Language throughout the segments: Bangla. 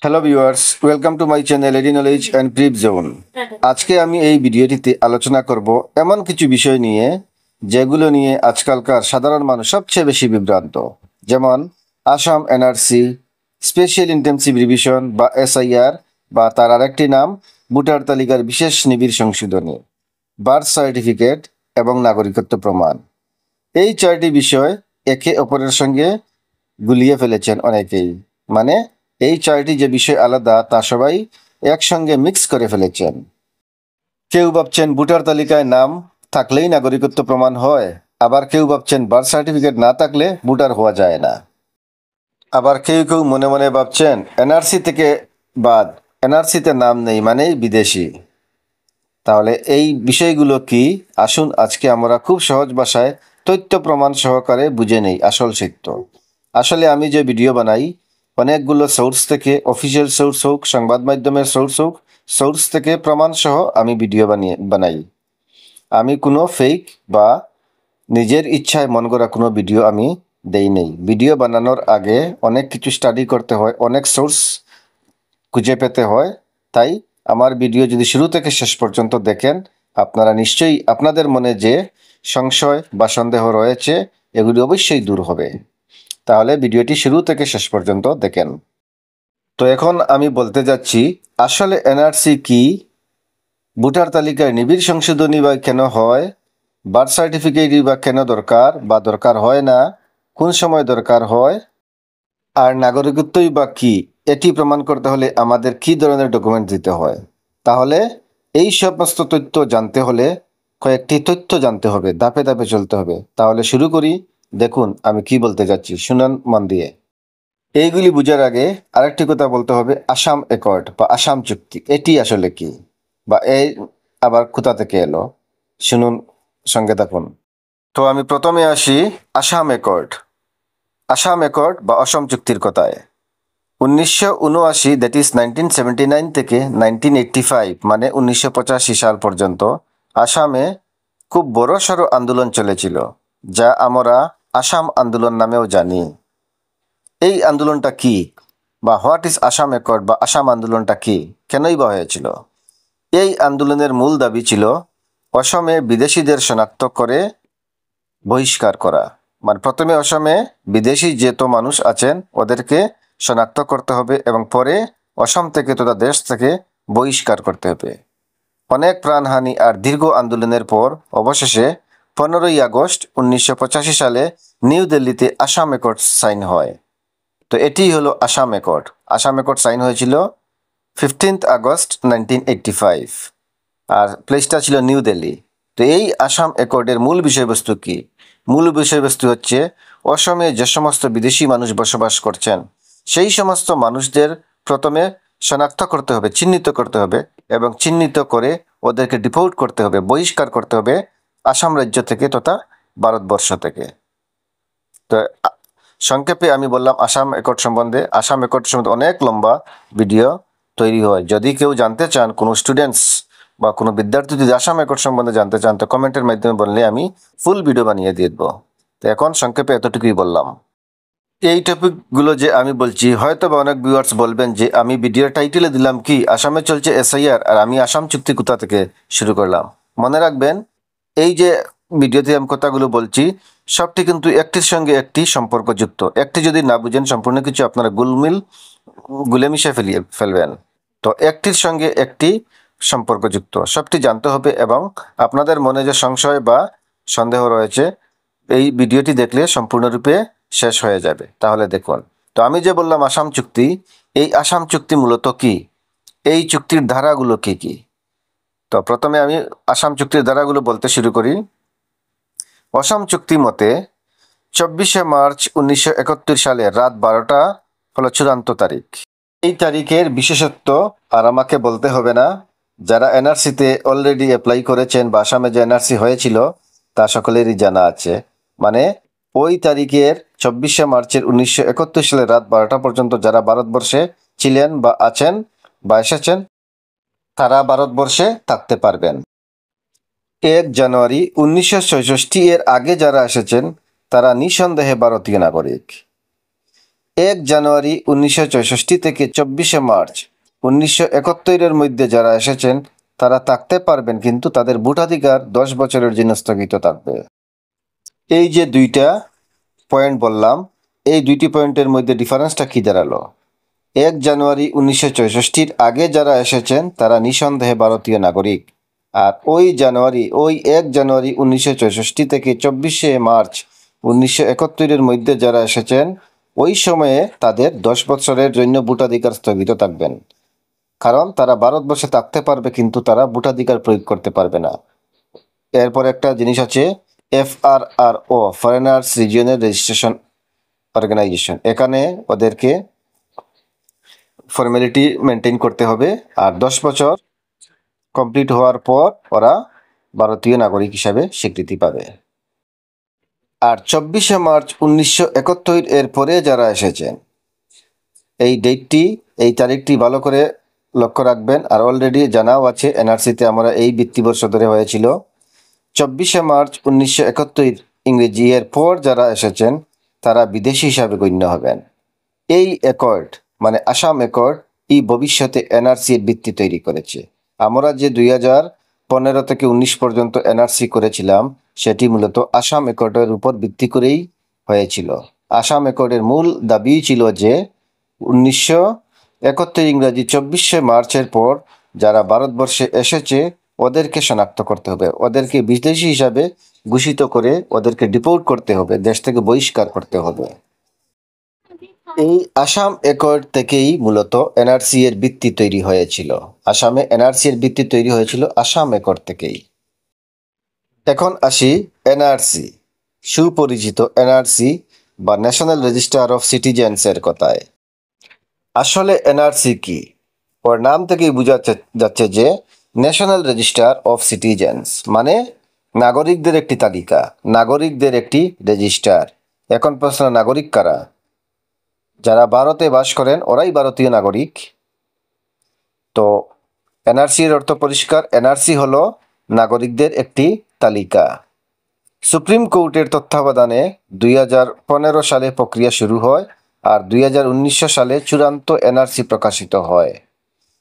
Hello viewers, welcome to my channel ED knowledge and brief zone. আজকে আমি এই ভিডিওটিতে আলোচনা করব এমন কিছু বিষয় নিয়ে যেগুলো নিয়ে আজকালকার সাধারণ মানুষ সবচেয়ে বেশি বিভ্রান্ত, যেমন Assam NRC, special intensive revision বা এসআইআর বা তার আরেকটি নাম ভোটার তালিকার বিশেষ নিবিড় সংশোধনী, বার্থ সার্টিফিকেট এবং নাগরিকত্ব প্রমাণ। এই চারটি বিষয় একে অপরের সঙ্গে গুলিয়ে ফেলেছেন অনেকেই, মানে এই চারটি যে বিষয় আলাদা তা সবাই একসঙ্গে মিক্স করে ফেলেছেন। কেউ ভাবছেন ভোটার তালিকায় নাম থাকলেই নাগরিকত্ব প্রমাণ হয়, আবার কেউ ভাবছেন বার্থ সার্টিফিকেট না থাকলে ভোটার হওয়া যায় না। আবার কেউ কেউ মনে মনে ভাবছেন এনআরসি থেকে বাদ, এনআরসিতে নাম নেই মানেই বিদেশি। তাহলে এই বিষয়গুলো কি? আসুন আজকে আমরা খুব সহজ ভাষায় তথ্য প্রমাণ সহকারে বুঝে নেই আসল সত্য। আসলে আমি যে ভিডিও বানাই অনেকগুলো সোর্স থেকে, অফিসিয়াল সোর্স হোক, সংবাদ মাধ্যমের সোর্স হোক, সোর্স থেকে প্রমাণ সহ আমি ভিডিও বানাই। আমি কোনো ফেক বা নিজের ইচ্ছায় মন গড়া কোনো ভিডিও আমি দেই নেই। ভিডিও বানানোর আগে অনেক কিছু স্টাডি করতে হয়, অনেক সোর্স খুঁজে পেতে হয়। তাই আমার ভিডিও যদি শুরু থেকে শেষ পর্যন্ত দেখেন, আপনারা নিশ্চয়ই আপনাদের মনে যে সংশয় বা সন্দেহ রয়েছে এগুলি অবশ্যই দূর হবে। তাহলে ভিডিওটি শুরু থেকে শেষ পর্যন্ত দেখেন। তো এখন আমি বলতে যাচ্ছি আসলে এনআরসি কি, ভোটার তালিকায় নিবিড় সংশোধনী বা কেন হয়, বার্থ সার্টিফিকেটই বা কেন দরকার বা দরকার হয় না, কোন সময় দরকার হয়, আর নাগরিকত্বই বা কি, এটি প্রমাণ করতে হলে আমাদের কি ধরনের ডকুমেন্ট দিতে হয়। তাহলে এই সমস্ত তথ্য জানতে হলে কয়েকটি তথ্য জানতে হবে, ধাপে ধাপে চলতে হবে। তাহলে শুরু করি। দেখুন আমি কি বলতে যাচ্ছি, শুনুন মন দিয়ে। এইগুলি বুঝার আগে আরেকটি কথা বলতে হবে, আসাম অ্যাকর্ড বা আসাম চুক্তি এটি আসলে কি, বা এই আবার কোথা থেকে এলো, শুনুন, সঙ্গে থাকুন। তো আমি প্রথমে আসি আসাম অ্যাকর্ড। আসাম অ্যাকর্ড বা অসম চুক্তির কথায় 1979, দ্যাট ইজ 1979 থেকে 1985 মানে 1985 সাল পর্যন্ত আসামে খুব বড়সড় আন্দোলন চলেছিল, যা আমরা আসাম আন্দোলন নামেও জানি। এই আন্দোলনটা কি, বা হোয়াট ইজ আসাম অ্যাকর্ড বা আসাম আন্দোলনটা কি, কেনই বা হয়েছিল? এই আন্দোলনের মূল দাবি ছিল অসমে বিদেশিদের শনাক্ত করে বহিষ্কার করা। মানে প্রথমে অসমে বিদেশি যেত মানুষ আছেন ওদেরকে শনাক্ত করতে হবে এবং পরে অসম থেকে তথা দেশ থেকে বহিষ্কার করতে হবে। অনেক প্রাণহানি আর দীর্ঘ আন্দোলনের পর অবশেষে 15ই আগস্ট 1985 সালে নিউ দিল্লিতে আসাম অ্যাকর্ড সাইন হয়। তো এটি হলো Assam accord. Assam accord sign হয়েছিল 15th আগস্ট 1985, আর প্লেসটা ছিল নিউ দিল্লি। তো এই আসাম অ্যাকর্ডের মূল বিষয়বস্তু কি? মূল বিষয়বস্তু হচ্ছে অসমে যে সমস্ত বিদেশি মানুষ বসবাস করছেন সেই সমস্ত মানুষদের প্রথমে শনাক্ত করতে হবে, চিহ্নিত করতে হবে এবং চিহ্নিত করে ওদেরকে ডিপোর্ট করতে হবে, বহিষ্কার করতে হবে আসাম রাজ্য থেকে তথা ভারতবর্ষ থেকে। তো সংক্ষেপে আমি বললাম আসাম অ্যাকর্ড সম্বন্ধে। আসাম অ্যাকর্ড সম্বন্ধে অনেক লম্বা ভিডিও তৈরি হয়। যদি কেউ জানতে চান, কোনো স্টুডেন্টস বা কোনো বিদ্যার্থী যদি আসাম অ্যাকর্ড সম্বন্ধে জানতে চান, তো কমেন্টের মাধ্যমে বললে আমি ফুল ভিডিও বানিয়ে দিয়ে দেবো। তো এখন সংক্ষেপে এতটুকুই বললাম। এই টপিকগুলো যে আমি বলছি, হয়তো বা অনেক ভিউয়ার্স বলবেন যে আমি ভিডিওর টাইটেলে দিলাম কি আসামে চলছে এসআইআর, আর আমি আসাম চুক্তি কোথা থেকে শুরু করলাম। মনে রাখবেন এই যে ভিডিওতে আমি কথাগুলো বলছি সবটি কিন্তু একটির সঙ্গে একটি সম্পর্কযুক্ত। একটি যদি না বুঝেন সম্পূর্ণ কিছু আপনারা গুলে মিশে ফেলবেন। তো একটির সঙ্গে একটি সম্পর্কযুক্ত, সবটি জানতে হবে এবং আপনাদের মনে যে সংশয় বা সন্দেহ রয়েছে এই ভিডিওটি দেখলে সম্পূর্ণরূপে শেষ হয়ে যাবে। তাহলে দেখুন, তো আমি যে বললাম আসাম চুক্তি, এই আসাম চুক্তি মূলত কি, এই চুক্তির ধারাগুলো কি কি। তো প্রথমে আমি আসাম চুক্তির ধারাগুলো বলতে শুরু করি। অসম চুক্তি মতে 24শে মার্চ 1971 সালে রাত 12টা হলো চূড়ান্ত তারিখ। এই তারিখের বিশেষত্ব আর আমাকে বলতে হবে না, যারা এনআরসিতে অলরেডি অ্যাপ্লাই করেছেন বা আসামে যে এনআরসি হয়েছিল তা সকলেরই জানা আছে। মানে ওই তারিখের 24শে মার্চের 1971 সালে রাত 12টা পর্যন্ত যারা ভারতবর্ষে ছিলেন বা আছেন বা এসেছেন তারা ভারতবর্ষে থাকতে পারবেন। 1 জানুয়ারি 1966 এর আগে যারা এসেছেন তারা নিঃসন্দেহে ভারতীয় নাগরিক। জানুয়ারি 1964 থেকে 24 মার্চ 1971-এর মধ্যে যারা এসেছেন তারা থাকতে পারবেন, কিন্তু তাদের ভোটাধিকার 10 বছরের জন্য স্থগিত থাকবে। এই যে দুইটা পয়েন্ট বললাম, এই দুইটি পয়েন্টের মধ্যে ডিফারেন্সটা কি দাঁড়ালো? জানুয়ারি 1964-র আগে যারা এসেছেন তারা নিঃসন্দেহে ভারতীয় নাগরিক, আর ওই জানুয়ারি 1964 থেকে 24 মার্চ 1971-এর মধ্যে যারা এসেছেন ওই সময়ে তাদের 10 বছরের জন্য ভোটাধিকার স্থগিত থাকবেন, কারণ তারা ভারতবর্ষে থাকতে পারবে কিন্তু তারা ভোটাধিকার প্রয়োগ করতে পারবে না। এরপর একটা জিনিস আছে FRRO, foreigners regional registration organisation. এখানে ওদেরকে ফর্মালিটি মেনটেন করতে হবে, আর 10 বছর কমপ্লিট হওয়ার পর ওরা ভারতীয় নাগরিক হিসাবে স্বীকৃতি পাবে। আর 24 মার্চ 1971 এর পরে যারা এসেছেন এই তারিখটি ভালো করে লক্ষ্য রাখবেন। আর অলরেডি জানাও আছে NRC-তে আমরা এই বৃত্তিবর্ষ ধরে হয়েছিল। 24 মার্চ 1971 ইংরেজি এর পর যারা এসেছেন তারা বিদেশি হিসাবে গণ্য হবেন। এই অ্যাকর্ড মানে আসাম অ্যাকর্ড এই ভবিষ্যতে NRC এর ভিত্তি তৈরি করেছে। আমরা যে 2015 থেকে 19 পর্যন্ত NRC করেছিলাম সেটি মূলত আসাম অ্যাকর্ডের উপর ভিত্তি করেই হয়েছিল। আসাম অ্যাকর্ডের মূল দাবি ছিল যে 1971 ইংরাজি 24 মার্চের পর যারা ভারতবর্ষে এসেছে ওদেরকে শনাক্ত করতে হবে, ওদেরকে বিদেশি হিসাবে ঘোষিত করে ওদেরকে ডিপোর্ট করতে হবে, দেশ থেকে বহিষ্কার করতে হবে। এই আসাম অ্যাকর্ড থেকেই মূলত NRC এর ভিত্তি তৈরি হয়েছিল। আসামে NRC এর ভিত্তি তৈরি হয়েছিল আসাম অ্যাকর্ড থেকেই। এখন আসি NRC, সুপরিচিত NRC বা ন্যাশনাল রেজিস্টার অফ সিটিজেন্স এর কথায়। আসলে NRC কি? ওর নাম থেকেই বোঝা যাচ্ছে যে ন্যাশনাল রেজিস্টার অফ সিটিজেন্স মানে নাগরিকদের একটি তালিকা, নাগরিকদের একটি রেজিস্টার। এখন প্রশ্ন, নাগরিক কারা? যারা ভারতে বাস করেন ওরাই ভারতীয় নাগরিক। তো NRC এর অর্থ পরিষ্কার, NRC হলো নাগরিকদের একটি তালিকা। সুপ্রিম কোর্টের তত্ত্বাবধানে 2015 সালে প্রক্রিয়া শুরু হয়, আর 2019 সালে চূড়ান্ত NRC প্রকাশিত হয়।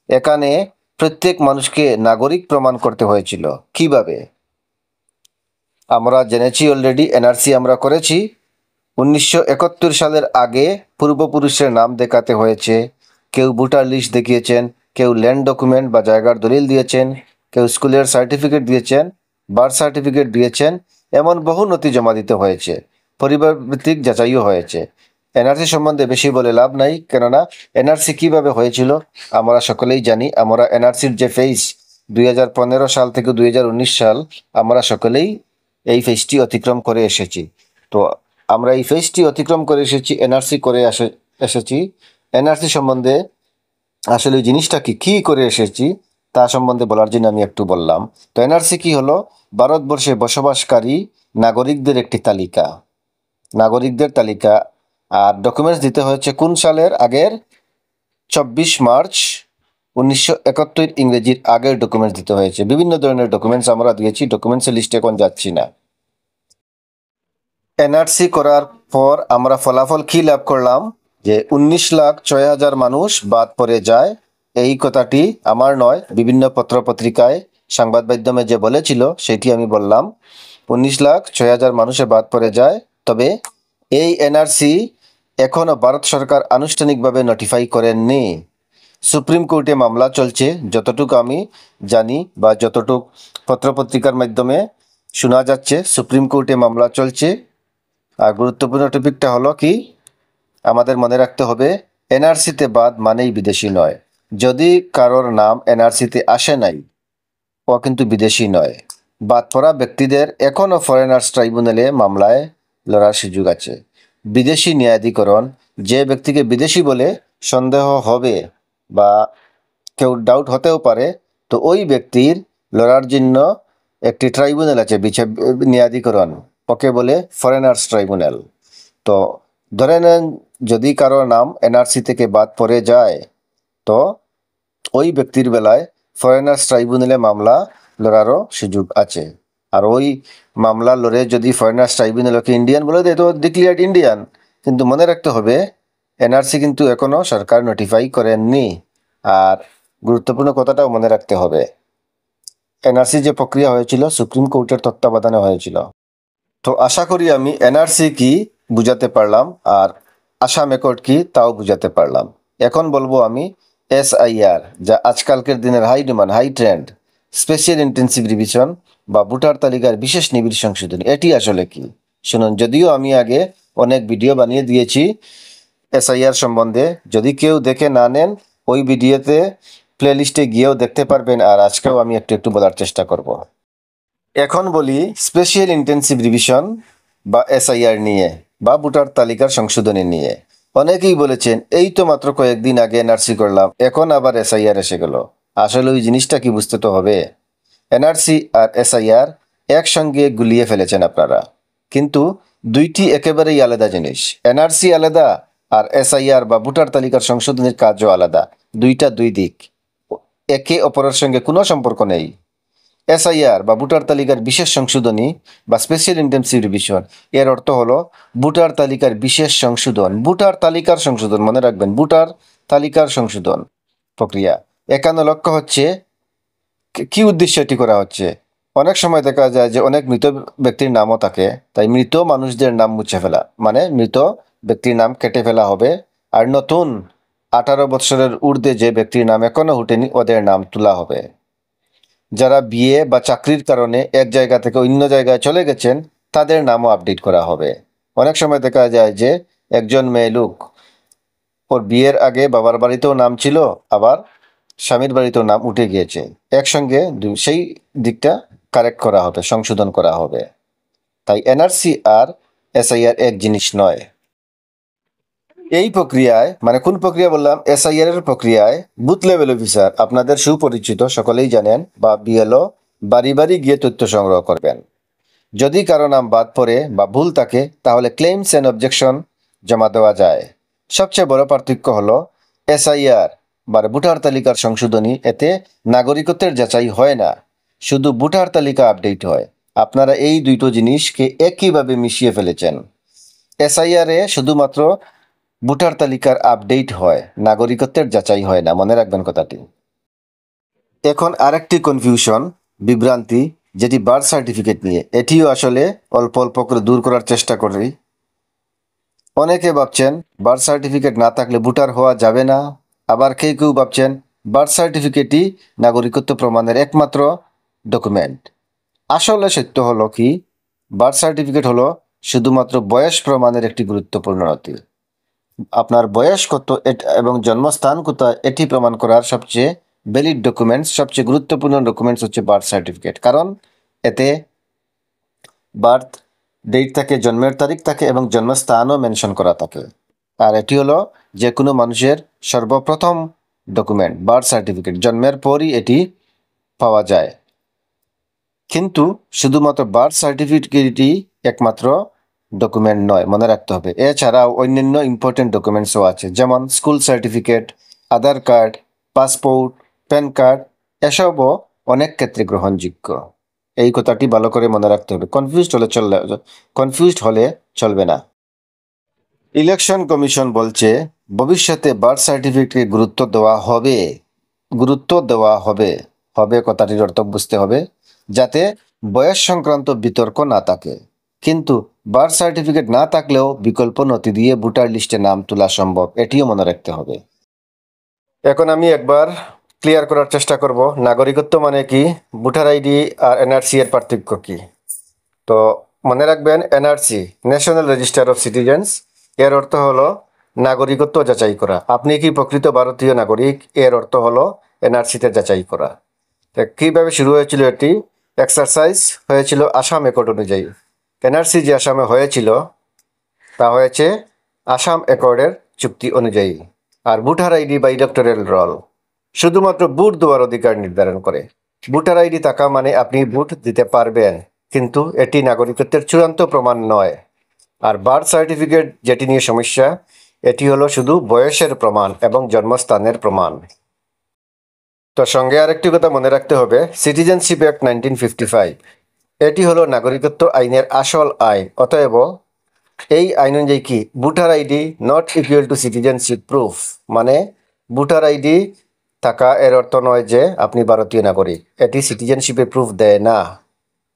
এখানে প্রত্যেক মানুষকে নাগরিক প্রমাণ করতে হয়েছিল। কিভাবে? আমরা জেনেছি অলরেডি, NRC আমরা করেছি। 1971 সালের আগে পূর্বপুরুষের নাম দেখাতে হয়েছে, কেউ ভোটার লিস্ট দেখিয়েছেন, কেউ ল্যান্ড ডকুমেন্ট বা জায়গার দলিল দিয়েছেন, কেউ স্কুলের সার্টিফিকেট দিয়েছেন, বার্থ সার্টিফিকেট দিয়েছেন, এমন বহু নথি জমা দিতে হয়েছে। পরিবার ভিত্তিক যাচাইও হয়েছে। NRC সম্বন্ধে বেশি বলে লাভ নাই, কেননা NRC কিভাবে হয়েছিল আমরা সকলেই জানি। আমরা NRCর যে ফেজ 2015 সাল থেকে 2019 সাল আমরা সকলেই এই ফেজটি অতিক্রম করে এসেছি। তো আমরা এই ফেজটি অতিক্রম করে এসেছি, NRC করে এসেছি। NRC সম্বন্ধে আসলে ওই জিনিসটা কি করে এসেছি তা সম্বন্ধে বলার জন্য আমি একটু বললাম। তো NRC কি হলো? ভারতবর্ষে বসবাসকারী নাগরিকদের একটি তালিকা, নাগরিকদের তালিকা। আর ডকুমেন্টস দিতে হয়েছে কোন সালের আগের? 24 মার্চ 1971 ইংরেজির আগের ডকুমেন্টস দিতে হয়েছে। বিভিন্ন ধরনের ডকুমেন্টস আমরা দিয়েছি, ডকুমেন্টসের লিস্টে এখন যাচ্ছি না। NRC করার পর আমরা ফলাফল কি লাভ করলাম? যে 19,06,000 মানুষ বাদ পড়ে যায়। এই কথাটি আমার নয়, বিভিন্ন পত্রপত্রিকায় সংবাদ মাধ্যমে যে বলেছিল সেটি আমি বললাম। 19,06,000 মানুষে বাদ পড়ে যায়। তবে এই NRC এখনো ভারত সরকার আনুষ্ঠানিকভাবে নোটিফাই করেননি। সুপ্রিম কোর্টে মামলা চলছে, যতটুকু আমি জানি বা যতটুকু পত্রপত্রিকার মাধ্যমে শোনা যাচ্ছে, সুপ্রিম কোর্টে মামলা চলছে। আর গুরুত্বপূর্ণ টপিকটা হলো কি, আমাদের মনে রাখতে হবে NRC-তে বাদ মানেই বিদেশি নয়। যদি কারোর নাম NRC-তে আসে নাই, ও কিন্তু বিদেশি নয়। বাদ পড়া ব্যক্তিদের এখনও ফরেনার্স ট্রাইব্যুনালে মামলায় লড়ার সুযোগ আছে। বিদেশি ন্যায়াধিকরণ, যে ব্যক্তিকে বিদেশি বলে সন্দেহ হবে বা কেউ ডাউট হতেও পারে, তো ওই ব্যক্তির লড়ার জন্য একটি ট্রাইব্যুনাল আছে, ন্যায়াধিকরণ, ওকে বলে ফরেনার্স ট্রাইব্যুনাল। তো ধরে নেন যদি কারোর নাম NRC থেকে বাদ পড়ে যায়, তো ওই ব্যক্তির বেলায় ফরেনার্স ট্রাইব্যুনালে মামলা লড়ারও সুযোগ আছে। আর ওই মামলা লড়ে যদি ফরেনার্স ট্রাইব্যুনাল ওকে ইন্ডিয়ান বলে দেয়, তো ডিক্লিয়ার্ড ইন্ডিয়ান। কিন্তু মনে রাখতে হবে এনআরসি কিন্তু এখনো সরকার নোটিফাই করেননি। আর গুরুত্বপূর্ণ কথাটাও মনে রাখতে হবে, এনআরসি যে প্রক্রিয়া হয়েছিল সুপ্রিম কোর্টের তত্ত্বাবধানে হয়েছিল। তো আশা করি আমি এনআরসি কি বুঝাতে পারলাম, আর আসাম অ্যাকর্ড কি তাও বুঝাতে পারলাম। এখন বলবো আমি এসআইআর, যা আজকালকের দিনের high demand, high trend, special intensive revision বা ভোটার তালিকার বিশেষ নিবিড় সংশোধন, এটি আসলে কি শুনুন। যদিও আমি আগে অনেক ভিডিও বানিয়ে দিয়েছি এসআইআর সম্বন্ধে, যদি কেউ দেখে না নেন ওই ভিডিওতে প্লেলিস্টে গিয়েও দেখতে পারবেন, আর আজকেও আমি একটু একটু বলার চেষ্টা করব। এখন বলি স্পেশাল ইন্টেন্সিভ রিভিশন বা এসআইআর নিয়ে বা ভোটার তালিকার সংশোধনী নিয়ে। অনেকেই বলেছেন এই তো মাত্র কয়েকদিন আগে এনআরসি করলাম, এখন আবার এসআইআর এসে গেল। আসলে ওই জিনিসটা কি বুঝতে তো হবে। এনআরসি আর এসআইআর একসঙ্গে গুলিয়ে ফেলেছেন আপনারা, কিন্তু দুইটি একেবারেই আলাদা জিনিস। এনআরসি আলাদা আর এসআইআর বা ভোটার তালিকার সংশোধনের কাজও আলাদা। দুইটা দুই দিক, একে অপরের সঙ্গে কোনো সম্পর্ক নেই। এসআইআর বা ভোটার তালিকার বিশেষ সংশোধনী বা স্পেশাল ইন্টেন্সিভ রিভিশন, এর অর্থ হলো ভোটার তালিকার বিশেষ সংশোধন। ভোটার তালিকার সংশোধন, মনে রাখবেন, ভোটার তালিকার সংশোধন প্রক্রিয়া। একান্ন লক্ষ্য হচ্ছে কি উদ্দেশ্যে এটি করা হচ্ছে। অনেক সময় দেখা যায় যে অনেক মৃত ব্যক্তির নামও থাকে, তাই মৃত মানুষদের নাম মুছে ফেলা, মানে মৃত ব্যক্তির নাম কেটে ফেলা হবে, আর নতুন 18 বছরের ঊর্ধ্বে যে ব্যক্তির নাম এখনো উঠেনি ওদের নাম তোলা হবে। যারা বিয়ে বা চাকরির কারণে এক জায়গা থেকে অন্য জায়গায় চলে গেছেন তাদের নামও আপডেট করা হবে। অনেক সময় দেখা যায় যে একজন মেয়ে লোক, ওর বিয়ের আগে বাবার বাড়িতেও নাম ছিল, আবার স্বামীর বাড়িতেও নাম উঠে গিয়েছে, একসঙ্গে সেই দিকটা কারেক্ট করা হবে, সংশোধন করা হবে। তাই এনআরসি আর এসআইআর এক জিনিস নয়। এই প্রক্রিয়ায়, মানে কোন প্রক্রিয়া বললাম, এসআইআর এর প্রক্রিয়ায় বুথ লেভেল অফিসার, আপনাদের সুপরিচিত সকলেই জানেন, বা বিএলও বাড়ি বাড়ি গিয়ে তথ্য সংগ্রহ করবেন। যদি কারো নাম বাদ পড়ে বা ভুল থাকে তাহলে ক্লেইমস অ্যান্ড অবজেকশন জমা দেওয়া যায়। সবচেয়ে বড় পার্থক্য হলো এসআইআর বা ভোটার তালিকার সংশোধনী, এতে নাগরিকত্বের যাচাই হয় না, শুধু ভোটার তালিকা আপডেট হয়। আপনারা এই দুটো জিনিসকে একইভাবে মিশিয়ে ফেলেছেন। এসআইআর এ শুধুমাত্র ভোটার তালিকার আপডেট হয়, নাগরিকত্বের যাচাই হয় না, মনে রাখবেন কথাটি। এখন আরেকটি কনফিউশন, বিভ্রান্তি, যেটি বার্থ সার্টিফিকেট নিয়ে, এটিও আসলে অল্প অল্প করে দূর করার চেষ্টা করি। অনেকে ভাবছেন বার্থ সার্টিফিকেট না থাকলে ভোটার হওয়া যাবে না, আবার কেউ কেউ ভাবছেন বার্থ সার্টিফিকেটই নাগরিকত্ব প্রমাণের একমাত্র ডকুমেন্ট। আসলে সত্য হলো কি, বার্থ সার্টিফিকেট হলো শুধুমাত্র বয়স প্রমাণের একটি গুরুত্বপূর্ণ নথি। আপনার বয়স কত এবং জন্মস্থান কোথায় এটি প্রমাণ করার সবচেয়ে ভ্যালিড ডকুমেন্টস, সবচেয়ে গুরুত্বপূর্ণ ডকুমেন্টস হচ্ছে বার্থ সার্টিফিকেট। কারণ এতে বার্থ ডেট থাকে, জন্মের তারিখ থাকে এবং জন্মস্থানও মেনশন করা থাকে। আর এটি হলো যে কোনো মানুষের সর্বপ্রথম ডকুমেন্ট, বার্থ সার্টিফিকেট। জন্মের পরই এটি পাওয়া যায়, কিন্তু শুধুমাত্র বার্থ সার্টিফিকেটই একমাত্র ডকুমেন্ট নয়, মনে রাখতে হবে। এছাড়াও অন্যান্য ইম্পর্টেন্ট ডকুমেন্টসও আছে, যেমন স্কুল সার্টিফিকেট, আধার কার্ড, পাসপোর্ট, প্যান কার্ড, এসবও অনেক ক্ষেত্রে গ্রহণযোগ্য। এই কথাটি ভালো করে মনে রাখতে হবে, কনফিউজড হলে চলবে না। ইলেকশন কমিশন বলছে ভবিষ্যতে বার্থ সার্টিফিকেটকে গুরুত্ব দেওয়া হবে। কথাটির অর্থ বুঝতে হবে, যাতে বয়স সংক্রান্ত বিতর্ক না থাকে। কিন্তু বার্থ সার্টিফিকেট না থাকলেও বিকল্প নথি দিয়ে ভোটার লিস্টে নাম তোলা সম্ভব, এটিও মনে রাখতে হবে। এখন আমি একবার ক্লিয়ার করার চেষ্টা করব নাগরিকত্ব মানে কি, ভোটার আইডি আর এনআরসি এর পার্থক্য কি। তো মনে রাখবেন, NRC national register of citizens, এর অর্থ হলো নাগরিকত্ব যাচাই করা। আপনি কি প্রকৃত ভারতীয় নাগরিক, এর অর্থ হলো এনআরসিতে যাচাই করা। কীভাবে শুরু হয়েছিল এটি? এক্সারসাইজ হয়েছিল আসাম অ্যাকর্ড অনুযায়ী। এনআরসি যে আসামে হয়েছিল তা হয়েছে আসাম অ্যাকর্ডের চুক্তি অনুযায়ী। আর ভোটার আইডি বা ইলেকটোরাল রোল শুধুমাত্র ভোট দেওয়ার অধিকার নির্ধারণ করে। ভোটার আইডি থাকা মানে আপনি ভোট দিতে পারবেন, কিন্তু এটি নাগরিকত্বের চূড়ান্ত প্রমাণ নয়। আর বার্থ সার্টিফিকেট যেটি নিয়ে সমস্যা, এটি হলো শুধু বয়সের প্রমাণ এবং জন্মস্থানের প্রমাণ। তো সঙ্গে আরেকটি কথা মনে রাখতে হবে, সিটিজেনশিপ অ্যাক্ট 1955, এটি হলো নাগরিকত্ব আইনের আসল আইন। অতএব এই আইন অনুযায়ী কি voter ID not equal to citizenship proof, মানে ভোটার আইডি থাকা এর অর্থ নয় যে আপনি ভারতীয় নাগরিক, এটি সিটিজেনশিপের প্রুফ দেয় না।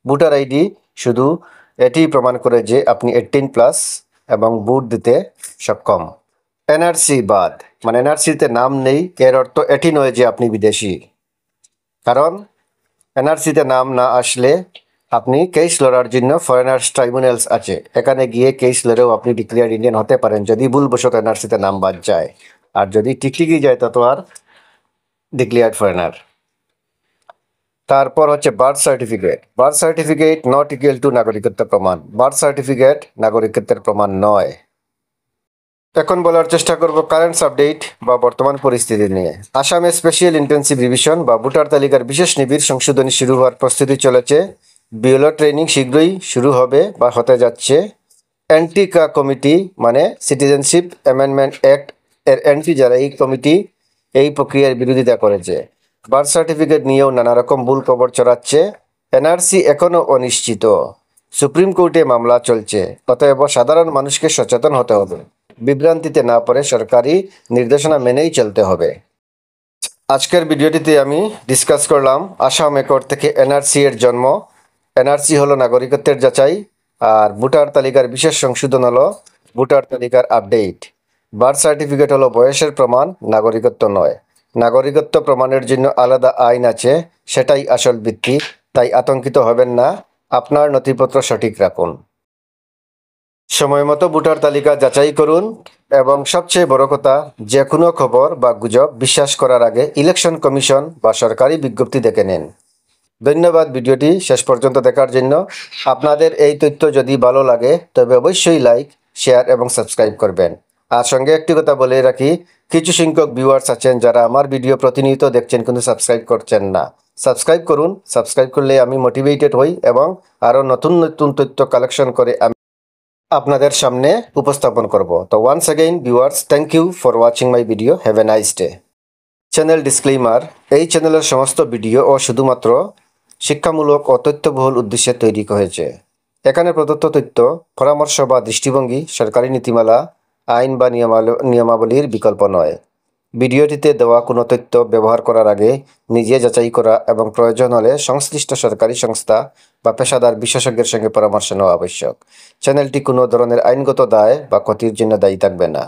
ভোটার আইডি শুধু এটি প্রমাণ করে যে আপনি 18+ এবং ভোট দিতে সক্ষম। এনআরসি বাদ, মানে এনআরসিতে নাম নেই এর অর্থ এটি নয় যে আপনি বিদেশি, কারণ এনআরসিতে নাম না আসলে আপনি কেস লড়ার জন্য ফরেনার্স ট্রাইব্যুনালস আছে, এখানে গিয়ে কেস লড়েও আপনি ডিক্লেয়ার ইন্ডিয়ান হতে পারেন যদি ভুলবশত এনআরসিতে নাম বাদ যায়, আর যদি টিকটিকি যায় তত আর ডিক্লেয়ার্ড ফরেনার। তারপর হচ্ছে birth certificate. Birth certificate not equal to নাগরিকত্ব প্রমাণ। বার্থ সার্টিফিকেট নাগরিকত্বের প্রমাণ নয়। এখন বলার চেষ্টা করব কারেন্ট আপডেট বা বর্তমান পরিস্থিতি নিয়ে। আসামে স্পেশাল ইন্টেন্সিভ রিভিশন বা ভোটার তালিকার বিশেষ নিবিড় সংশোধনী শুরু হওয়ার প্রস্তুতি চলেছে। বিএলও ট্রেনিং শীঘ্রই শুরু হবে বা হতে যাচ্ছে। অ্যান্টিকা কমিটি, মানে সিটিজেনশিপ অ্যামেন্ডমেন্ট অ্যাক্ট এর অ্যান্টি যারা এই কমিটি এই প্রক্রিয়ার বিরোধিতা করেছে। বার্থ সার্টিফিকেট নিয়েও নানা রকম ভুল খবর ছড়াচ্ছে। এনআরসি এখনও অনিশ্চিত। সুপ্রিম কোর্টে মামলা চলছে, অতএব সাধারণ মানুষকে সচেতন হতে হবে। বিভ্রান্তিতে না পড়ে সরকারি নির্দেশনা মেনেই চলতে হবে। আজকের ভিডিওটিতে আমি ডিসকাস করলাম আসাম অ্যাকর্ড থেকে এনআরসি এর জন্ম। এনআরসি হলো নাগরিকত্বের যাচাই, আর ভোটার তালিকার বিশেষ সংশোধন হলো ভোটার তালিকার আপডেট। বার্থ সার্টিফিকেট হলো বয়সের প্রমাণ, নাগরিকত্ব নয়। নাগরিকত্ব প্রমাণের জন্য আলাদা আইন আছে, সেটাই আসল ভিত্তি। তাই আতঙ্কিত হবেন না, আপনার নথিপত্র সঠিক রাখুন। সময় মতো ভোটার তালিকা যাচাই করুন, এবং সবচেয়ে বড় কথা, যে কোনো খবর বা গুজব বিশ্বাস করার আগে ইলেকশন কমিশন বা সরকারি বিজ্ঞপ্তি দেখে নিন। ধন্যবাদ ভিডিওটি শেষ পর্যন্ত দেখার জন্য। আপনাদের এই তথ্য যদি ভালো লাগে তবে অবশ্যই লাইক, শেয়ার এবং সাবস্ক্রাইব করবেন। আর সঙ্গে একটি কথা বলে রাখি, কিছু সংখ্যক ভিউয়ার্স আছেন যারা আমার ভিডিও প্রতিনিয়ত দেখছেন কিন্তু সাবস্ক্রাইব করছেন না। সাবস্ক্রাইব করুন। সাবস্ক্রাইব করলে আমি মোটিভেটেড হই এবং আরও নতুন নতুন তথ্য কালেকশন করে আমি আপনাদের সামনে উপস্থাপন করব। তো once again viewers, thank you for watching my video. Have a nice day. Channel disclaimer, এই চ্যানেলের সমস্ত ভিডিও ও শুধুমাত্র শিক্ষামূলক ও তথ্যবহুল উদ্দেশ্যে তৈরি হয়েছে। এখানে প্রদত্ত তথ্য, পরামর্শ বা দৃষ্টিভঙ্গি সরকারি নীতিমালা, আইন বা নিয়মাবলীর বিকল্প নয়। ভিডিওটিতে দেওয়া কোনো তথ্য ব্যবহার করার আগে নিজে যাচাই করা এবং প্রয়োজন হলে সংশ্লিষ্ট সরকারি সংস্থা বা পেশাদার বিশেষজ্ঞের সঙ্গে পরামর্শ নেওয়া আবশ্যক। চ্যানেলটি কোনো ধরনের আইনগত দায় বা ক্ষতির জন্য দায়ী থাকবে না।